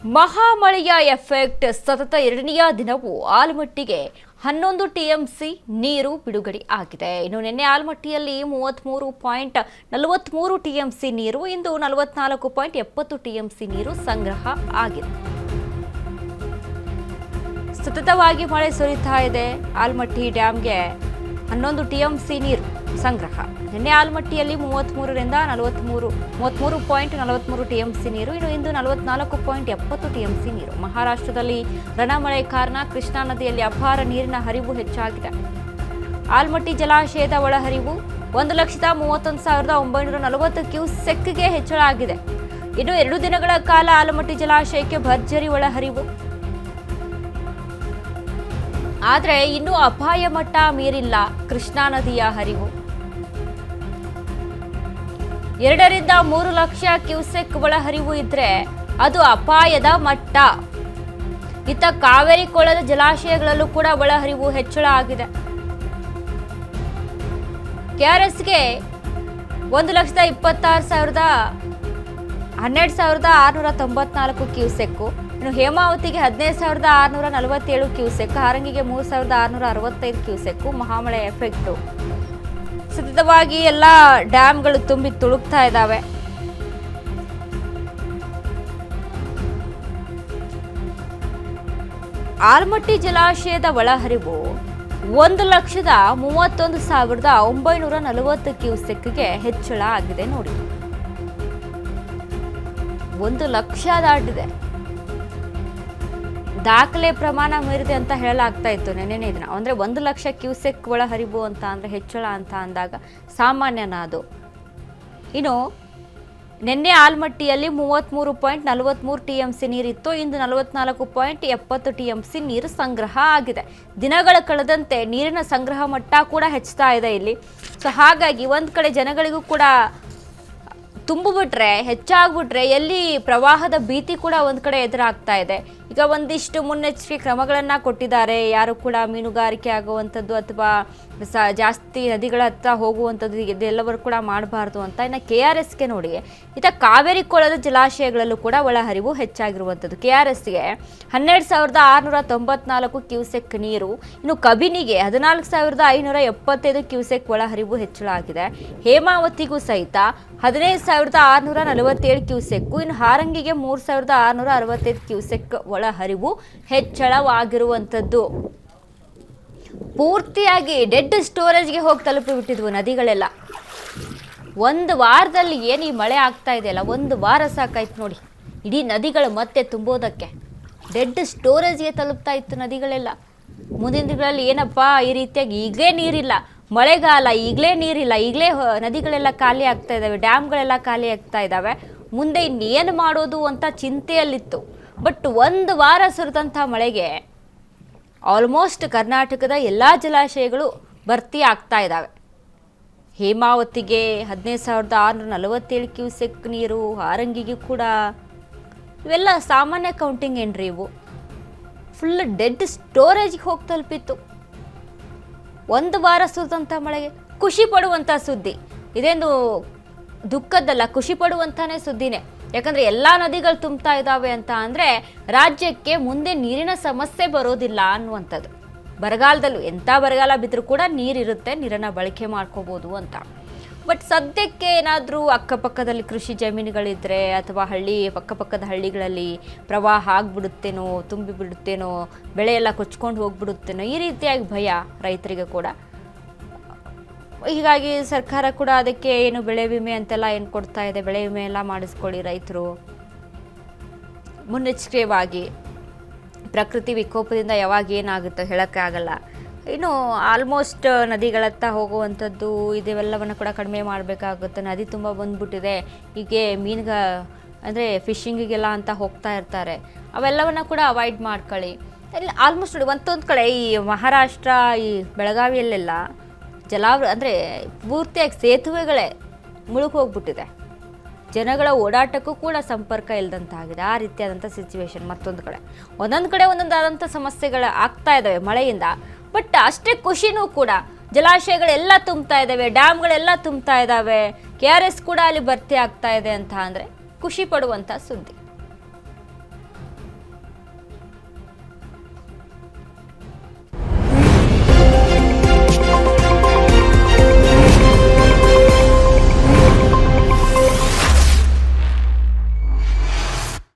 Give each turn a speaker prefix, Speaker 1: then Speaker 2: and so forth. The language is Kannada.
Speaker 1: ಮಹಾಮಳೆಯ ಎಫೆಕ್ಟ್ ಸತತ ಎರಡನೆಯ ದಿನವೂ ಆಲಮಟ್ಟಿಗೆ 11 ಟಿಎಂಸಿ ನೀರು ಬಿಡುಗಡೆ ಆಗಿದೆ. ಇನ್ನು ನಿನ್ನೆ ಆಲಮಟ್ಟಿಯಲ್ಲಿ 33.43 ಟಿಎಂಸಿ ನೀರು, ಇಂದು 44.70 ಟಿಎಂಸಿ ನೀರು ಸಂಗ್ರಹ ಆಗಿದೆ. ಸತತವಾಗಿ ಮಳೆ ಸುರಿತಾ ಇದೆ. ಆಲಮಟ್ಟಿ ಡ್ಯಾಂಗೆ 11 ಟಿಎಂಸಿ ನೀರು ಸಂಗ್ರಹ. ನಿನ್ನೆ ಆಲಮಟ್ಟಿಯಲ್ಲಿ 33.43 ಟಿಎಂಸಿ ನೀರು, ಇನ್ನು ಇಂದು 44.70 ಟಿಎಂಸಿ ನೀರು. ಮಹಾರಾಷ್ಟ್ರದಲ್ಲಿ ರಣಮಳೆ ಕಾರಣ ಕೃಷ್ಣಾ ನದಿಯಲ್ಲಿ ಅಪಾರ ನೀರಿನ ಹರಿವು ಹೆಚ್ಚಾಗಿದೆ. ಆಲಮಟ್ಟಿ ಜಲಾಶಯದ ಒಳಹರಿವು 1,31,940 ಕ್ಯೂಸೆಕ್ಗೆ ಹೆಚ್ಚಳ ಆಗಿದೆ. ಇನ್ನು 2 ದಿನಗಳ ಕಾಲ ಆಲಮಟ್ಟಿ ಜಲಾಶಯಕ್ಕೆ ಭರ್ಜರಿ ಒಳಹರಿವು. ಆದರೆ ಇನ್ನೂ ಅಪಾಯ ಮಟ್ಟ ಮೀರಿಲ್ಲ ಕೃಷ್ಣಾ ನದಿಯ ಹರಿವು. 2 ರಿಂದ 3 ಲಕ್ಷ ಕ್ಯೂಸೆಕ್ ಒಳಹರಿವು ಇದ್ರೆ ಅದು ಅಪಾಯದ ಮಟ್ಟ. ಇತ್ತ ಕಾವೇರಿ ಕೊಳದ ಜಲಾಶಯಗಳಲ್ಲೂ ಕೂಡ ಒಳಹರಿವು ಹೆಚ್ಚಳ ಆಗಿದೆ. ಕೆಆರ್ಎಸ್ಗೆ 1,26,12,694 ಕ್ಯೂಸೆಕ್, ಇನ್ನು ಹೇಮಾವತಿಗೆ 15,647 ಕ್ಯೂಸೆಕ್, ಹಾರಂಗಿಗೆ 3,665 ಕ್ಯೂಸೆಕ್. ಮಹಾಮಳೆ ಎಫೆಕ್ಟು ಸತತವಾಗಿ ಎಲ್ಲ ಡ್ಯಾಮ್ಗಳು ತುಂಬಿ ತುಳುಕ್ತಾ ಇದ್ದಾವೆ. ಆಲಮಟ್ಟಿ ಜಲಾಶಯದ ಒಳಹರಿವು 1,31,940 ಕ್ಯೂಸೆಕ್ಗೆ ಹೆಚ್ಚಳ ಆಗಿದೆ. ನೋಡಿ, 1 ಲಕ್ಷ ದಾಟಿದೆ. ದಾಖಲೆ ಪ್ರಮಾಣ ಮೀರಿದೆ ಅಂತ ಹೇಳಲಾಗ್ತಾ ಇತ್ತು ನೆನ್ನೆನೇ ಇದನ್ನ. ಅಂದರೆ 1 ಲಕ್ಷ ಕ್ಯೂಸೆಕ್ ಒಳಹರಿವು ಅಂತ ಅಂದರೆ ಹೆಚ್ಚಳ ಅಂತ ಅಂದಾಗ ಸಾಮಾನ್ಯನ ಅದು. ಇನ್ನು ನಿನ್ನೆ ಆಲಮಟ್ಟಿಯಲ್ಲಿ 33.43 ಟಿಎಂಸಿ ನೀರಿತ್ತು, ಇಂದು 44.70 ಟಿಎಂಸಿ ನೀರು ಸಂಗ್ರಹ ಆಗಿದೆ. ದಿನಗಳ ಕಳೆದಂತೆ ನೀರಿನ ಸಂಗ್ರಹ ಮಟ್ಟ ಕೂಡ ಹೆಚ್ಚುತ್ತಾ ಇದೆ ಇಲ್ಲಿ. ಸೊ ಹಾಗಾಗಿ ಒಂದು ಕಡೆ ಜನಗಳಿಗೂ ಕೂಡ ತುಂಬಿಬಿಟ್ರೆ, ಹೆಚ್ಚಾಗ್ಬಿಟ್ರೆ ಎಲ್ಲಿ ಪ್ರವಾಹದ ಭೀತಿ ಕೂಡ ಒಂದು ಕಡೆ ಎದುರಾಗ್ತಾ ಇದೆ. ಈಗ ಒಂದಿಷ್ಟು ಮುನ್ನೆಚ್ಚರಿಕೆ ಕ್ರಮಗಳನ್ನು ಕೊಟ್ಟಿದ್ದಾರೆ. ಯಾರು ಕೂಡ ಮೀನುಗಾರಿಕೆ ಆಗುವಂಥದ್ದು ಅಥವಾ ಜಾಸ್ತಿ ನದಿಗಳ ಹತ್ರ ಹೋಗುವಂಥದ್ದು ಇದೆಲ್ಲವರು ಕೂಡ ಮಾಡಬಾರ್ದು ಅಂತ. ಇನ್ನು ಕೆಆರ್ಎಸ್ಗೆ ನೋಡಿ, ಇತ್ತ ಕಾವೇರಿ ಕೊಳದ ಜಲಾಶಯಗಳಲ್ಲೂ ಕೂಡ ಒಳಹರಿವು ಹೆಚ್ಚಾಗಿರುವಂಥದ್ದು. ಕೆಆರ್ಎಸ್ಗೆ 12,694 ಕ್ಯೂಸೆಕ್ ನೀರು, ಇನ್ನು ಕಬಿನಿಗೆ 14,575 ಕ್ಯೂಸೆಕ್ ಒಳಹರಿವು ಹೆಚ್ಚಳ ಆಗಿದೆ. ಹೇಮಾವತಿಗೂ ಸಹಿತ 15,647 ಕ್ಯೂಸೆಕ್, ಇನ್ನು ಹಾರಂಗಿಗೆ 3,665 ಕ್ಯೂಸೆಕ್ ಒಳಹರಿವು ಹೆಚ್ಚಳವಾಗಿರುವಂಥದ್ದು. ಪೂರ್ತಿಯಾಗಿ ಡೆಡ್ ಸ್ಟೋರೇಜ್ಗೆ ಹೋಗಿ ತಲುಪಿಬಿಟ್ಟಿದ್ವು ನದಿಗಳೆಲ್ಲ. ಒಂದು ವಾರದಲ್ಲಿ ಏನು ಈ ಮಳೆ ಆಗ್ತಾ ಇದೆಯಲ್ಲ, 1 ವಾರ ಸಾಕಾಯ್ತು ನೋಡಿ ಇಡೀ ನದಿಗಳು ಮತ್ತೆ ತುಂಬೋದಕ್ಕೆ. ಡೆಡ್ ಸ್ಟೋರೇಜ್ಗೆ ತಲುಪ್ತಾ ಇತ್ತು ನದಿಗಳೆಲ್ಲ. ಮುಂದಿನ ದಿನಗಳಲ್ಲಿ ಏನಪ್ಪ ಈ ರೀತಿಯಾಗಿ ಈಗಲೇ ನೀರಿಲ್ಲ, ಮಳೆಗಾಲ ಈಗಲೇ ನೀರಿಲ್ಲ, ಈಗಲೇ ನದಿಗಳೆಲ್ಲ ಖಾಲಿ ಆಗ್ತಾ ಇದ್ದಾವೆ, ಡ್ಯಾಮ್ಗಳೆಲ್ಲ ಖಾಲಿ ಆಗ್ತಾ ಇದ್ದಾವೆ, ಮುಂದೆ ಇನ್ನೇನು ಮಾಡೋದು ಅಂತ ಚಿಂತೆಯಲ್ಲಿತ್ತು. ಬಟ್ 1 ವಾರ ಸುರಿದಂಥ ಮಳೆಗೆ ಆಲ್ಮೋಸ್ಟ್ ಕರ್ನಾಟಕದ ಎಲ್ಲ ಜಲಾಶಯಗಳು ಭರ್ತಿ ಆಗ್ತಾ ಇದ್ದಾವೆ. ಹೇಮಾವತಿಗೆ 15,647 ಕ್ಯೂಸೆಕ್ ನೀರು, ಹಾರಂಗಿಗೆ ಕೂಡ. ಇವೆಲ್ಲ ಸಾಮಾನ್ಯ ಕೌಂಟಿಂಗ್ ಏನ್ರಿ ಇವು? ಫುಲ್ ಡೆಡ್ ಸ್ಟೋರೇಜ್ಗೆ ಹೋಗಿ ತಲುಪಿತ್ತು. 1 ವಾರ ಸುರಿದಂಥ ಮಳೆಗೆ ಖುಷಿ ಪಡುವಂಥ ಸುದ್ದಿ ಇದೇನು ದುಃಖದ್ದಲ್ಲ, ಖುಷಿ ಪಡುವಂಥನೇ ಸುದ್ದಿನೇ. ಯಾಕಂದರೆ ಎಲ್ಲ ನದಿಗಳು ತುಂಬ್ತಾ ಇದ್ದಾವೆ ಅಂತ ಅಂದರೆ ರಾಜ್ಯಕ್ಕೆ ಮುಂದೆ ನೀರಿನ ಸಮಸ್ಯೆ ಬರೋದಿಲ್ಲ ಅನ್ನುವಂಥದ್ದು. ಬರಗಾಲದಲ್ಲೂ ಎಂಥ ಬರಗಾಲ ಬಿದ್ದರೂ ಕೂಡ ನೀರಿರುತ್ತೆ, ನೀರನ್ನು ಬಳಕೆ ಮಾಡ್ಕೋಬೋದು ಅಂತ. ಬಟ್ ಸದ್ಯಕ್ಕೆ ಏನಾದರೂ ಅಕ್ಕಪಕ್ಕದಲ್ಲಿ ಕೃಷಿ ಜಮೀನುಗಳಿದ್ದರೆ ಅಥವಾ ಪಕ್ಕಪಕ್ಕದ ಹಳ್ಳಿಗಳಲ್ಲಿ ಪ್ರವಾಹ ಆಗಿಬಿಡುತ್ತೇನೋ, ತುಂಬಿಬಿಡುತ್ತೇನೋ, ಬೆಳೆ ಎಲ್ಲ ಕೊಚ್ಕೊಂಡು ಹೋಗ್ಬಿಡುತ್ತೇನೋ, ಈ ರೀತಿಯಾಗಿ ಭಯ ರೈತರಿಗೆ ಕೂಡ. ಹೀಗಾಗಿ ಸರ್ಕಾರ ಕೂಡ ಅದಕ್ಕೆ ಏನು ಬೆಳೆ ವಿಮೆ ಅಂತೆಲ್ಲ ಏನು ಕೊಡ್ತಾ ಇದೆ, ಬೆಳೆ ವಿಮೆ ಎಲ್ಲ ಮಾಡಿಸ್ಕೊಳ್ಳಿ ರೈತರು ಮುನ್ನೆಚ್ಚರಿಕೆಯಾಗಿ. ಪ್ರಕೃತಿ ವಿಕೋಪದಿಂದ ಯಾವಾಗ ಏನಾಗುತ್ತೋ ಹೇಳೋಕ್ಕೆ ಆಗಲ್ಲ. ಇನ್ನು ಆಲ್ಮೋಸ್ಟ್ ನದಿಗಳತ್ತ ಹೋಗುವಂಥದ್ದು ಇದೆಲ್ಲವನ್ನು ಕೂಡ ಕಡಿಮೆ ಮಾಡಬೇಕಾಗುತ್ತೆ. ನದಿ ತುಂಬ ಬಂದ್ಬಿಟ್ಟಿದೆ, ಹೀಗೆ ಅಂದರೆ ಫಿಶಿಂಗಿಗೆಲ್ಲ ಅಂತ ಹೋಗ್ತಾ ಇರ್ತಾರೆ, ಅವೆಲ್ಲವನ್ನು ಕೂಡ ಅವಾಯ್ಡ್ ಮಾಡ್ಕೊಳ್ಳಿ. ಇಲ್ಲಿ ಆಲ್ಮೋಸ್ಟ್ ನೋಡಿ ಒಂದೊಂದು ಕಡೆ ಈ ಮಹಾರಾಷ್ಟ್ರ, ಈ ಬೆಳಗಾವಿಯಲ್ಲೆಲ್ಲ ಅಂದರೆ ಪೂರ್ತಿಯಾಗಿ ಸೇತುವೆಗಳೇ ಮುಳುಗಿ ಹೋಗ್ಬಿಟ್ಟಿದೆ. ಜನಗಳ ಓಡಾಟಕ್ಕೂ ಕೂಡ ಸಂಪರ್ಕ ಇಲ್ಲದಂತಾಗಿದೆ. ಆ ರೀತಿಯಾದಂಥ ಸಿಚುವೇಶನ್ ಮತ್ತೊಂದು ಕಡೆ. ಒಂದೊಂದು ಕಡೆ ಒಂದೊಂದಾದಂಥ ಸಮಸ್ಯೆಗಳು ಆಗ್ತಾ ಇದ್ದಾವೆ ಮಳೆಯಿಂದ. ಬಟ್ ಅಷ್ಟೇ ಖುಷಿನೂ ಕೂಡ. ಜಲಾಶಯಗಳೆಲ್ಲ ತುಂಬ್ತಾ ಇದ್ದಾವೆ, ಡ್ಯಾಮ್ಗಳೆಲ್ಲ ತುಂಬ್ತಾ ಇದ್ದಾವೆ, KRS ಕೂಡ ಅಲ್ಲಿ ಭರ್ತಿ ಆಗ್ತಾ ಇದೆ ಅಂತ ಅಂದರೆ ಖುಷಿ ಪಡುವಂಥ ಸುದ್ದಿ.